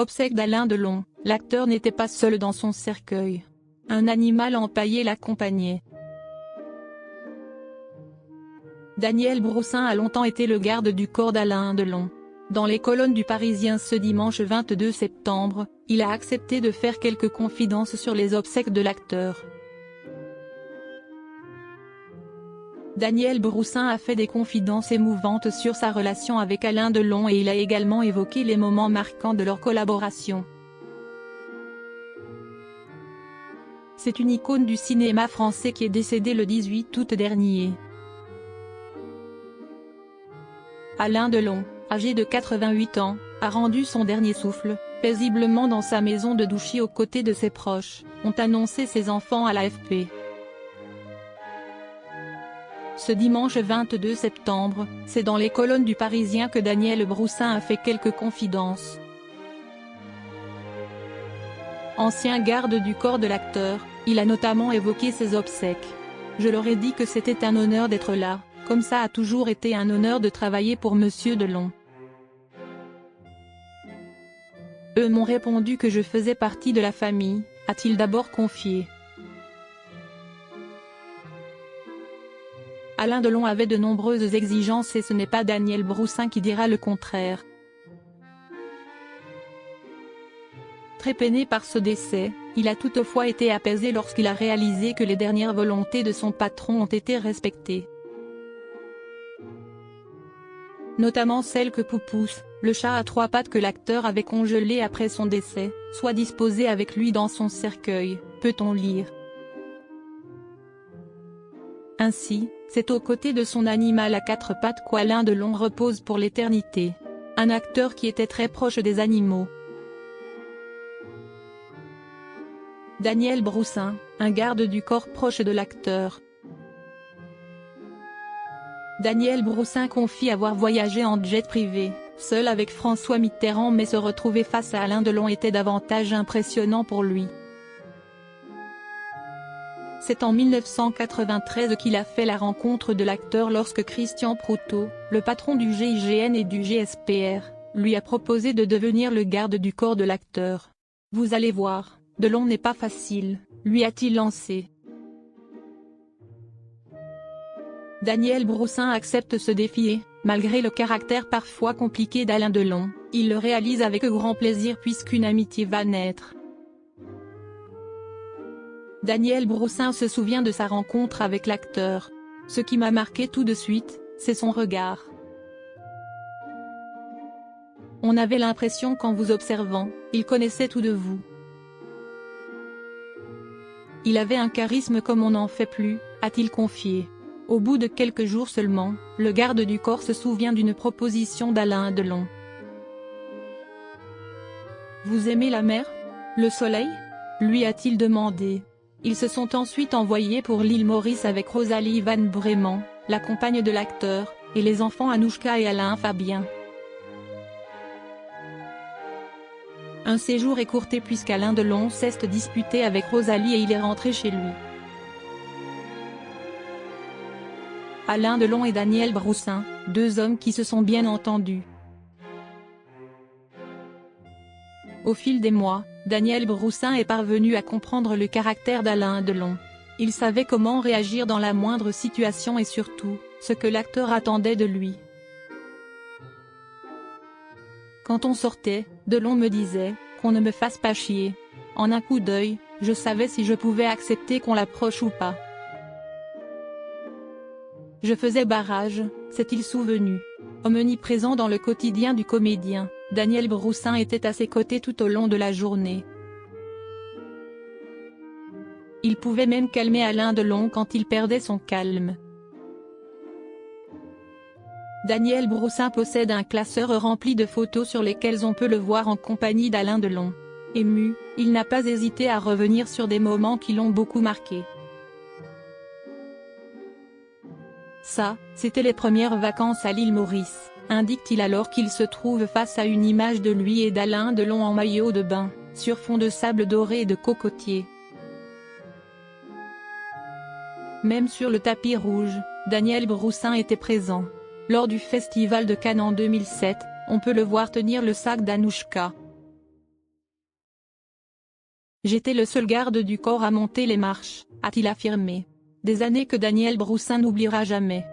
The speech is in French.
Obsèques d'Alain Delon, l'acteur n'était pas seul dans son cercueil. Un animal empaillé l'accompagnait. Daniel Broussin a longtemps été le garde du corps d'Alain Delon. Dans les colonnes du Parisien ce dimanche 22 septembre, il a accepté de faire quelques confidences sur les obsèques de l'acteur. Daniel Broussin a fait des confidences émouvantes sur sa relation avec Alain Delon et il a également évoqué les moments marquants de leur collaboration. C'est une icône du cinéma français qui est décédée le 18 août dernier. Alain Delon, âgé de 88 ans, a rendu son dernier souffle, paisiblement dans sa maison de Douchy aux côtés de ses proches, ont annoncé ses enfants à l'AFP. Ce dimanche 22 septembre, c'est dans les colonnes du Parisien que Daniel Broussin a fait quelques confidences. Ancien garde du corps de l'acteur, il a notamment évoqué ses obsèques. Je leur ai dit que c'était un honneur d'être là, comme ça a toujours été un honneur de travailler pour Monsieur Delon. Eux m'ont répondu que je faisais partie de la famille, a-t-il d'abord confié. Alain Delon avait de nombreuses exigences et ce n'est pas Daniel Broussin qui dira le contraire. Très peiné par ce décès, il a toutefois été apaisé lorsqu'il a réalisé que les dernières volontés de son patron ont été respectées. Notamment celle que Poupousse, le chat à trois pattes que l'acteur avait congelé après son décès, soit disposé avec lui dans son cercueil, peut-on lire. Ainsi, c'est aux côtés de son animal à quatre pattes qu'Alain Delon repose pour l'éternité. Un acteur qui était très proche des animaux. Daniel Broussin, un garde du corps proche de l'acteur. Daniel Broussin confie avoir voyagé en jet privé, seul avec François Mitterrand, mais se retrouver face à Alain Delon était davantage impressionnant pour lui. C'est en 1993 qu'il a fait la rencontre de l'acteur lorsque Christian Proutot, le patron du GIGN et du GSPR, lui a proposé de devenir le garde du corps de l'acteur. « Vous allez voir, Delon n'est pas facile », lui a-t-il lancé. Daniel Broussin accepte ce défi et, malgré le caractère parfois compliqué d'Alain Delon, il le réalise avec grand plaisir puisqu'une amitié va naître. Daniel Broussin se souvient de sa rencontre avec l'acteur. « Ce qui m'a marqué tout de suite, c'est son regard. On avait l'impression qu'en vous observant, il connaissait tout de vous. Il avait un charisme comme on n'en fait plus », a-t-il confié. Au bout de quelques jours seulement, le garde du corps se souvient d'une proposition d'Alain Delon. « Vous aimez la mer? Le soleil ?» lui a-t-il demandé. Ils se sont ensuite envoyés pour l'île Maurice avec Rosalie Van Bremen, la compagne de l'acteur, et les enfants Anouchka et Alain Fabien. Un séjour écourté puisqu'Alain Delon s'est disputé avec Rosalie et il est rentré chez lui. Alain Delon et Daniel Broussin, deux hommes qui se sont bien entendus. Au fil des mois, Daniel Broussin est parvenu à comprendre le caractère d'Alain Delon. Il savait comment réagir dans la moindre situation et surtout, ce que l'acteur attendait de lui. Quand on sortait, Delon me disait, qu'on ne me fasse pas chier. En un coup d'œil, je savais si je pouvais accepter qu'on l'approche ou pas. Je faisais barrage, s'est-il souvenu. Omniprésent dans le quotidien du comédien, Daniel Broussin était à ses côtés tout au long de la journée. Il pouvait même calmer Alain Delon quand il perdait son calme. Daniel Broussin possède un classeur rempli de photos sur lesquelles on peut le voir en compagnie d'Alain Delon. Ému, il n'a pas hésité à revenir sur des moments qui l'ont beaucoup marqué. Ça, c'était les premières vacances à l'île Maurice, indique-t-il alors qu'il se trouve face à une image de lui et d'Alain Delon en maillot de bain, sur fond de sable doré et de cocotiers. Même sur le tapis rouge, Daniel Broussin était présent. Lors du Festival de Cannes en 2007, on peut le voir tenir le sac d'Anouchka. J'étais le seul garde du corps à monter les marches, a-t-il affirmé. Des années que Daniel Broussin n'oubliera jamais.